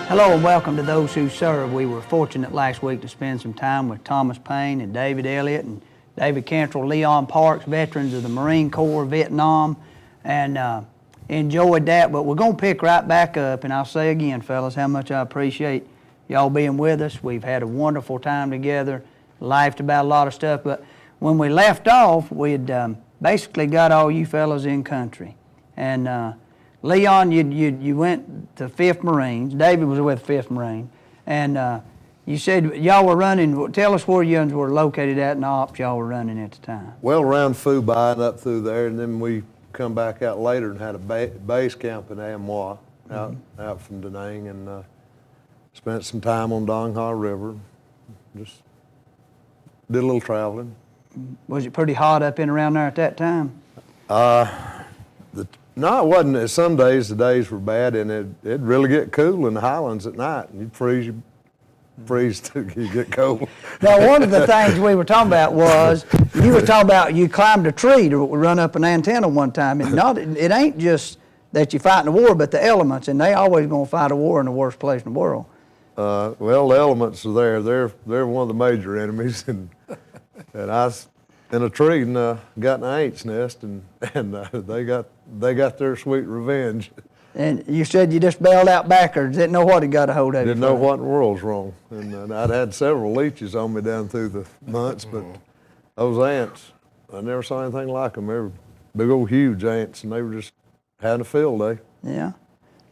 Hello and welcome to Those Who Serve. We were fortunate last week to spend some time with Thomas Payne and David Elliot and David Cantrell, Leon Parks, veterans of the Marine Corps, Vietnam, and enjoyed that. But we're going to pick right back up, and I'll say again, fellas, how much I appreciate y'all being with us. We've had a wonderful time together, laughed about a lot of stuff, but when we left off, we'd basically got all you fellas in country. And Leon, you went to 5th Marines. David was with 5th Marine. And you said y'all were running. Tell us where you were located at and the ops y'all were running at the time. Well, around Fubai and up through there, and then we come back out later and had a base camp in Amoy out from Da Nang, and spent some time on Dong Ha River. Just did a little traveling. Was it pretty hot up and around there at that time? No, it wasn't. Some days the days were bad, and it'd really get cool in the highlands at night. You'd freeze till you get cold. Now, one of the things we were talking about was you were talking about you climbed a tree to run up an antenna one time. It ain't just that you're fighting a war, but the elements, and they always gonna fight a war in the worst place in the world. Well, the elements are there. They're one of the major enemies, and I was in a tree and got in an ant's nest, and they got their sweet revenge. And you said you just bailed out backwards, didn't know what had got a hold of you. Didn't know what in the world's wrong. And I'd had several leeches on me down through the months, but those ants, I never saw anything like them. They were big old huge ants, and they were just having a field day. Yeah.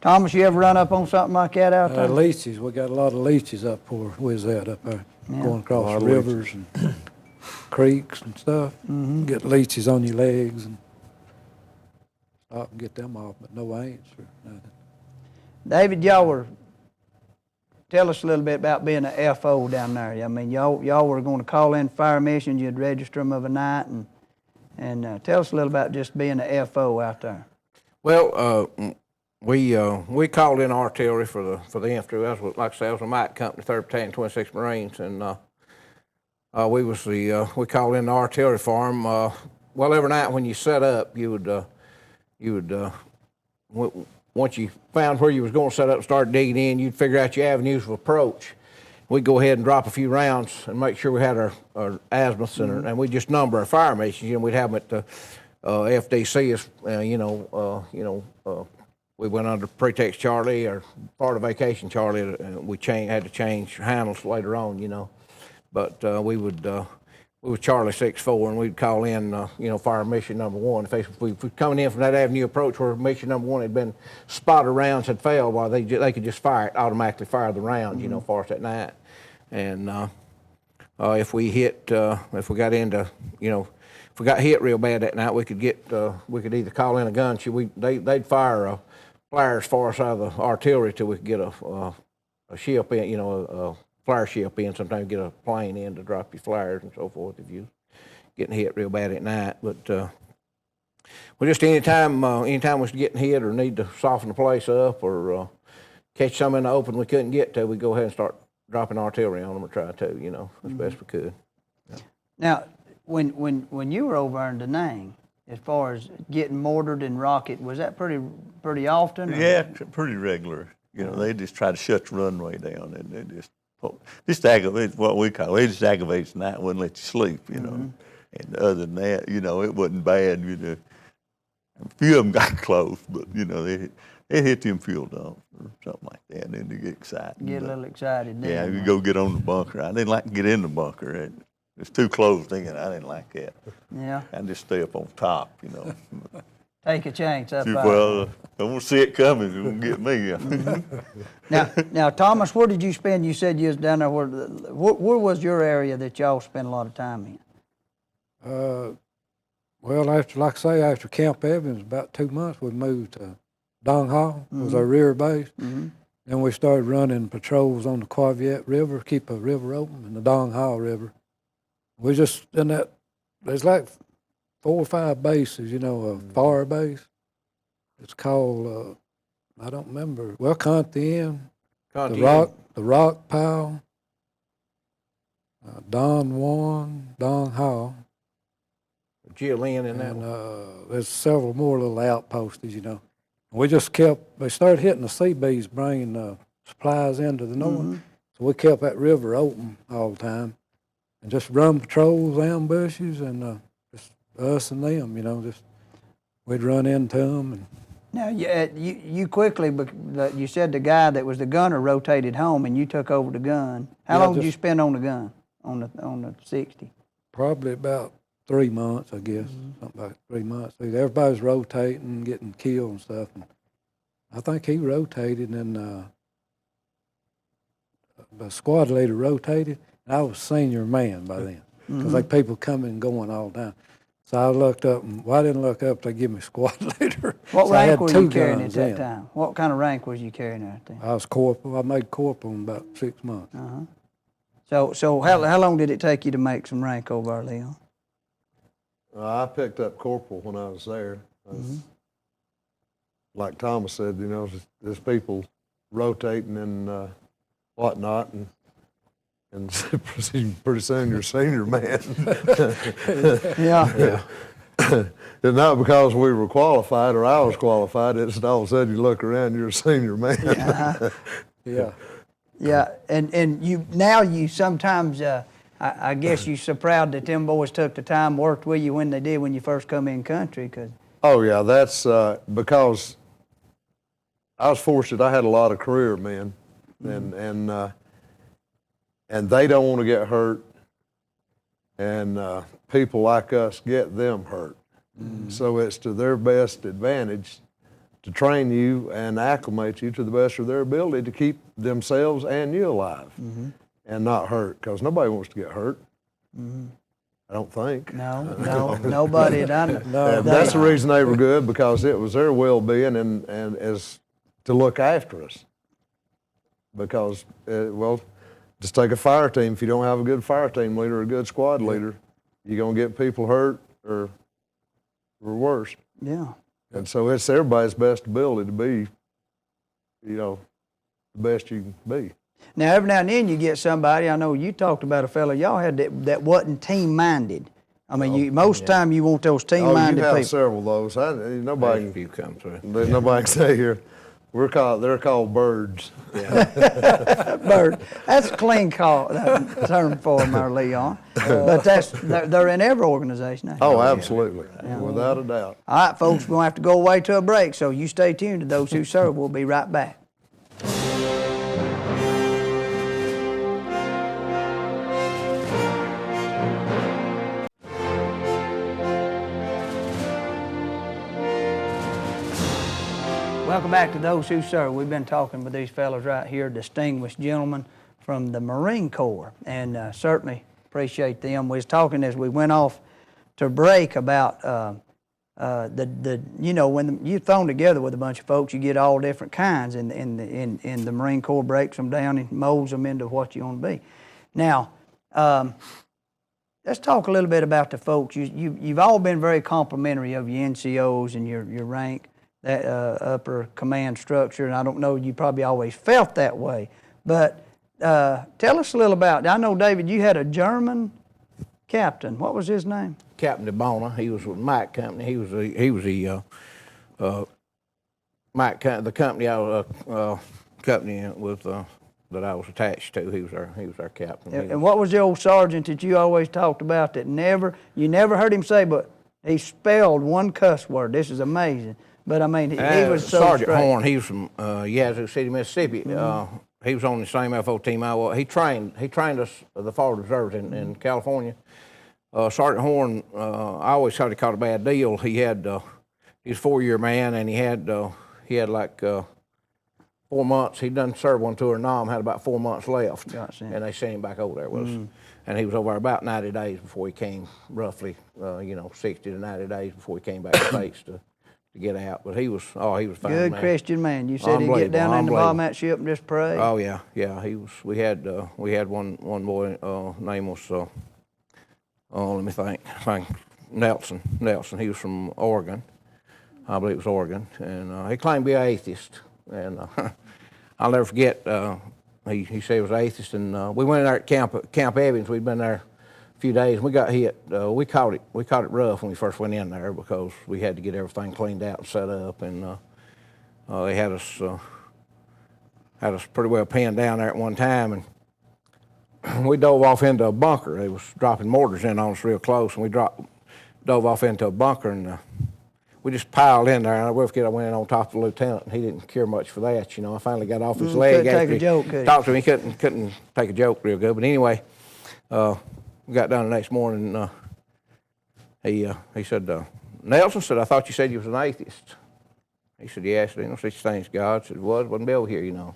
Thomas, you ever run up on something like that out there? Leeches. We got a lot of leeches up where we was at up there, going across rivers and creeks and stuff. Get leeches on your legs and stop and get them off, but no ants or nothing. David, tell us a little bit about being a FO down there. I mean, y'all were going to call in fire missions, you'd register them of a night, and tell us a little about just being a FO out there. Well, we called in artillery for the infantry. I was, like I said, I was a Mike Company, 3rd Battalion, 26th Marines, and we called in the artillery for them. Well, every night when you set up, you would once you found where you was going to set up and start digging in, you'd figure out your avenues of approach. We'd go ahead and drop a few rounds and make sure we had our azimuths and we'd just number our fire missions. You know, we'd have them at the FDC. We went under Pretext Charlie or part of Vacation Charlie. We had to change handles later on, you know. But we was Charlie 6-4, and we'd call in, fire mission number 1. If we were coming in from that avenue approach where mission number 1 had been spotted rounds had failed, while they could just automatically fire the rounds, for us at night. And if we got into, if we got hit real bad that night, we could either call in a gun. They'd fire flares for us out of the artillery till we could get a ship in, a flare ship in. Sometimes get a plane in to drop your flares and so forth if you getting hit real bad at night. But just anytime we was getting hit or need to soften the place up or catch some in the open we couldn't get to, we'd go ahead and start dropping artillery on them or try to, as best we could. Yeah. Now, when you were over in Da Nang, as far as getting mortared and rocket, was that pretty often? Or? Yeah, pretty regular. They just try to shut the runway down, and they just aggravate what we call it. Just aggravates the night, wouldn't let you sleep, And other than that, it wasn't bad. A few of them got close, but they hit them fuel dumps or something like that, and then they get excited. Get a little excited. Yeah, you go get on the bunker. I didn't like to get in the bunker. It's too close thinking. I didn't like that. Yeah. I just stay up on top, Take a chance up high. Well, I won't see it coming. It won't get me. Now, Thomas, where did you spend? You said you was down there. Where was your area that y'all spent a lot of time in? Well, after Camp Evans, about 2 months, we moved to Dong Ha. Was our rear base. Then we started running patrols on the Quaviet River, keep a river open, and the Dong Ha River. We just in that. There's like 4 or 5 bases, a fire base. It's called, I don't remember. Well, Contien, the Rock Pile, Don Juan, Dong Ha. Jillian in that one. There's several more little outposts, We just they started hitting the CBs, bringing supplies into the north. So we kept that river open all the time and just run patrols, ambushes, and just us and them, you know, just we'd run into them. And Now, you quickly, you said the guy that was the gunner rotated home and you took over the gun. How Yeah, long did you spend on the gun, on the 60? probably about 3 months, I guess, something like 3 months. Everybody's rotating, getting killed and stuff. And I think he rotated, and the squad leader rotated, and I was senior man by then, because like people coming and going all the time. So I looked up, and I didn't look up, they give me squad leader. What So I rank had were two you carrying at guns that then. time? What kind of rank was you carrying at that time? I was corporal. I made corporal in about 6 months. So how long did it take you to make some rank over there, Leon? I picked up corporal when I was there. Like Thomas said, you know, there's people rotating and whatnot, and pretty soon you're a senior man. Yeah. It's not because we were qualified or I was qualified. It's all of a sudden you look around, you're a senior man. Yeah. Yeah, and you sometimes, I guess you're so proud that them boys took the time, worked with you when they did when you first come in country, 'cause Oh yeah, that's because I was fortunate. I had a lot of career men, and they don't want to get hurt, and people like us get them hurt. So it's to their best advantage to train you and acclimate you to the best of their ability to keep themselves and you alive and not hurt, because nobody wants to get hurt. I don't think. no, nobody done it. And that's the reason they were good, because it was their well-being and as to look after us. Because, well, just take a fire team. If you don't have a good fire team leader or a good squad leader, you're going to get people hurt or worse. Yeah. And so it's everybody's best ability to be, you know, the best you can be. Now, every now and then you get somebody, I know you talked about a fellow y'all had that wasn't team-minded. I mean, most time you want those team-minded you've had people. several of those. Nobody, If you come through. there's nobody can say here. They're called birds. Bird. That's a clean term for them, our Leon. But they're in every organization. ain't they? Oh, absolutely, without a doubt. All right, folks, we're going to have to go away to a break, so you stay tuned to Those Who Serve. We'll be right back. Welcome back to Those Who Serve. We've been talking with these fellows right here, distinguished gentlemen from the Marine Corps, and certainly appreciate them. We was talking as we went off to break about you know, when you're thrown together with a bunch of folks, you get all different kinds, and the Marine Corps breaks them down and molds them into what you want to be. Now, let's talk a little bit about the folks. You've all been very complimentary of your NCOs and your rank, that upper command structure, and I don't know, you probably always felt that way, but tell us a little about, I know, David, you had a German captain. What was his name? Captain de Bona. He was with Mike Company. He was the Mike the company I was company with that I was attached to. He was our captain. And what was the old sergeant that you always talked about that you never heard him say, but he spelled one cuss word? This is amazing. But I mean, he was so Sergeant straight. Horn. He was from Yazoo City, Mississippi. He was on the same FO team I was. He trained us, the Forward Reserves in California. Sergeant Horn, I always thought he caught a bad deal. He was a 4-year man, and he had like 4 months. He'd done serve one tour in Nam, had about 4 months left, Gotcha. and they sent him back over there with us. And he was over there about 90 days before he came, roughly, 60 to 90 days before he came back to States to get out. But he was fine. Good man. Christian man. You said he'd get down in the bottom of that ship and just pray. Oh yeah. He was. We had one boy. Name was. Let me think. Nelson. He was from Oregon. I believe it was Oregon, and he claimed to be an atheist. And I'll never forget. He said he was an atheist, and we went in there at Camp Evans. We'd been there a few days, and we got hit. We caught it rough when we first went in there, because we had to get everything cleaned out and set up, and they had us had us pretty well pinned down there at one time, and we dove off into a bunker. They was dropping mortars in on us real close, and we dove off into a bunker, and we just piled in there. And I will forget, I went in on top of the lieutenant, and he didn't care much for that. You know, I finally got off his leg. Couldn't take after a he joke, could he? talked to me. Couldn't take a joke real good. But anyway, we got done the next morning, and he said, Nelson said, I thought you said you was an atheist. He said, yes, there ain't no such thing as God. I said, wouldn't be over here, you know.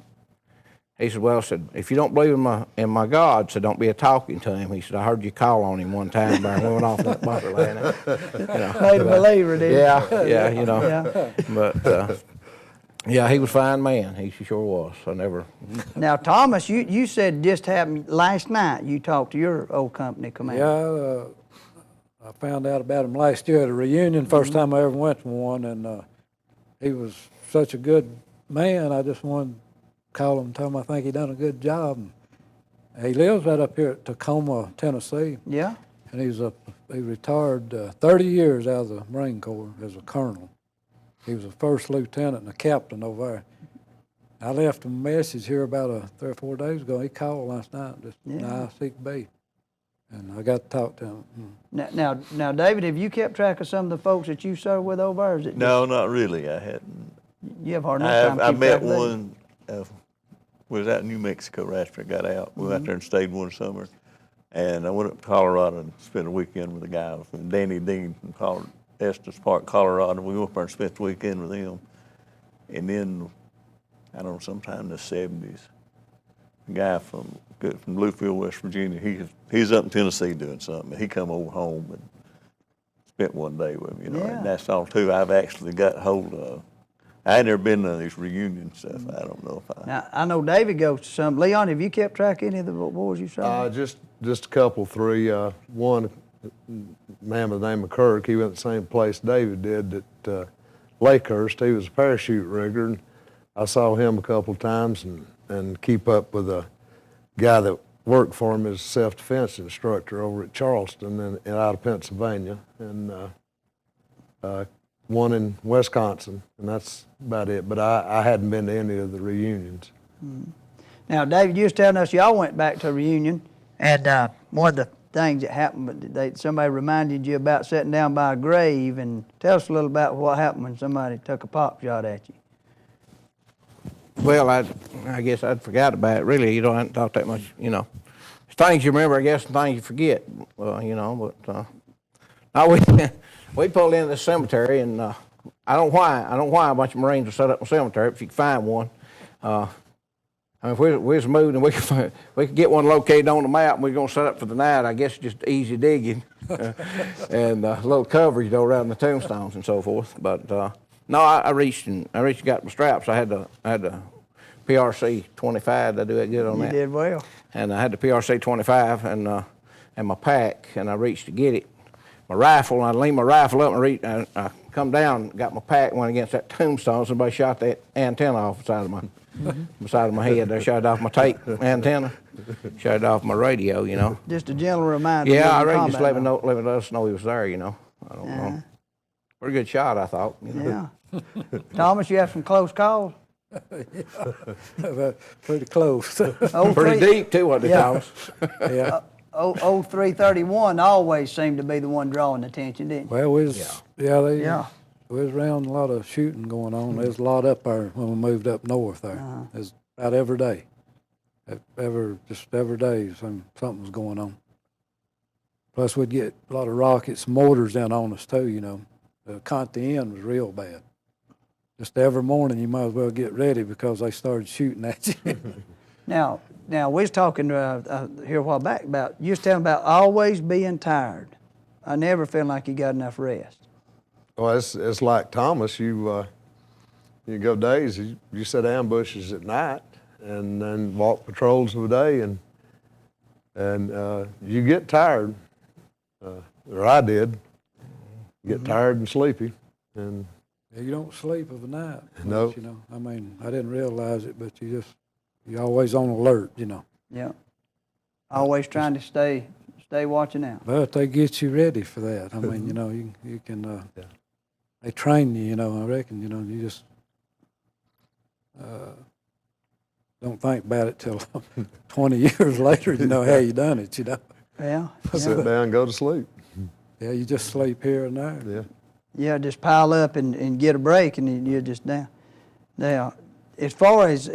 He said, well, said, if you don't believe in my God, said, don't be a talking to him. He said, I heard you call on him one time when we went off in that bunker last night. You know, Made a believer, did yeah, you know. Yeah. But, yeah, he was a fine man. He sure was. I never... Now, Thomas, you said just happened last night. You talked to your old company commander. Yeah, I found out about him last year at a reunion, first time I ever went to one, and he was such a good man. I just wanted to call him and tell him I think he done a good job. And he lives right up here at Tacoma, Tennessee. Yeah. And he retired 30 years out of the Marine Corps as a colonel. He was a first lieutenant and a captain over there. I left him a message here about 3 or 4 days ago. He called last night, just nice he could be. And I got to talk to him. Mm. Mm. Now, David, have you kept track of some of the folks that you served with over there? Or is it No, not really. I hadn't. you have hard enough time I keeping met track of them? one. Was out in New Mexico right after I got out. We went out there and stayed one summer, and I went up to Colorado and spent a weekend with a guy from Danny Dean from Estes Park, Colorado. We went up there and spent the weekend with him, and then I don't know, sometime in the '70s, a guy from Bluefield, West Virginia. He's up in Tennessee doing something. He come over home and spent one day with me. You know, Yeah. and that's all too. I've actually got hold of. I ain't never been to these reunion stuff. I don't know if I. Now, I know David goes to some. Leon, have you kept track of any of the wars you served? Just a couple, three. One man by the name of Kirk, he went the same place David did at Lakehurst. He was a parachute rigger, and I saw him a couple times and keep up with a guy that worked for him as a self-defense instructor over at Charleston and out of Pennsylvania, and one in Wisconsin, and that's about it. But I hadn't been to any of the reunions. Now, David, you was telling us y'all went back to a reunion, and one of the things that happened, somebody reminded you about sitting down by a grave, and tell us a little about what happened when somebody took a pop shot at you. Well, I guess I'd forgot about it, really. You don't have to talk that much, you know. It's things you remember, I guess, and things you forget, you know, but no, we pulled into the cemetery, and I don't know why a bunch of Marines are set up in a cemetery, if you can find one. I mean, if we was moved and we could get one located on the map and we're going to set up for the night, I guess just easy digging and a little coverage, you know, around the tombstones and so forth. But no, I reached and got my straps. I had the PRC 25. Did I do that good on that? You did well. And I had the PRC 25 and my pack, and I reached to get it. My rifle, and I leaned my rifle up and I come down, got my pack, went against that tombstone. Somebody shot that antenna off the side of my head. They shot it off my tape antenna, shot it off my radio, you know. Just a gentle reminder. Yeah, I of the reckon just let combat us know he was there, you know. I don't know. Pretty good shot, I thought. You know? Yeah. Thomas, you have some close calls? Pretty close. Pretty deep, too, wasn't it, Yeah. Thomas? Yeah. 0331 always seemed to be the one drawing attention, didn't it? Well, we was, Yeah. we was around a lot of shooting going on. There's a lot up there when we moved up north there. There's about every day. Just every day something was going on. Plus we'd get a lot of rockets, mortars down on us too, you know. The Conti-N was real bad. Just every morning you might as well get ready because they started shooting at you. Now, we was talking here a while back about, you was telling about always being tired. I never feel like you got enough rest. Well, it's like Thomas. You go days. You set ambushes at night, and then walk patrols of the day, and you get tired, or I did. Get tired and sleepy, and Yeah, you don't sleep of a night. No. Much, you know. I mean, I didn't realize it, but you're always on alert, you know. Yeah. Always trying to stay watching out. But they get you ready for that. I mean, you know, you can, they train you, you know, I reckon, you know, you just, don't think about it till 20 years later, you know how you done it, you know. Yeah. Sit down and go to sleep. Yeah, you just sleep here and there. Yeah. Yeah, just pile up and get a break, and then you're just down. Now, as far as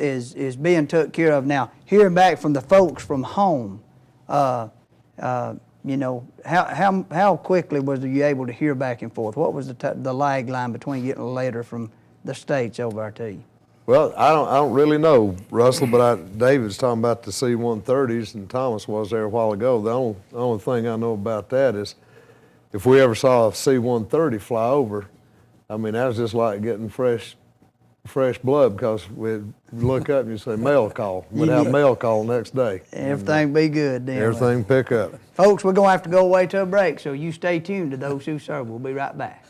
being took care of now, hearing back from the folks from home, you know, how quickly was you able to hear back and forth? What was the lag line between getting a letter from the States over to you? Well, I don't really know, Russell, but David's talking about the C-130s, and Thomas was there a while ago. The only thing I know about that is if we ever saw a C-130 fly over, I mean, that was just like getting fresh blood, because we'd look up and you'd say mail call. We'd have mail call next day. Everything be good then. Everything pick up. Folks, we're going to have to go away to a break, so you stay tuned to Those Who Serve. We'll be right back.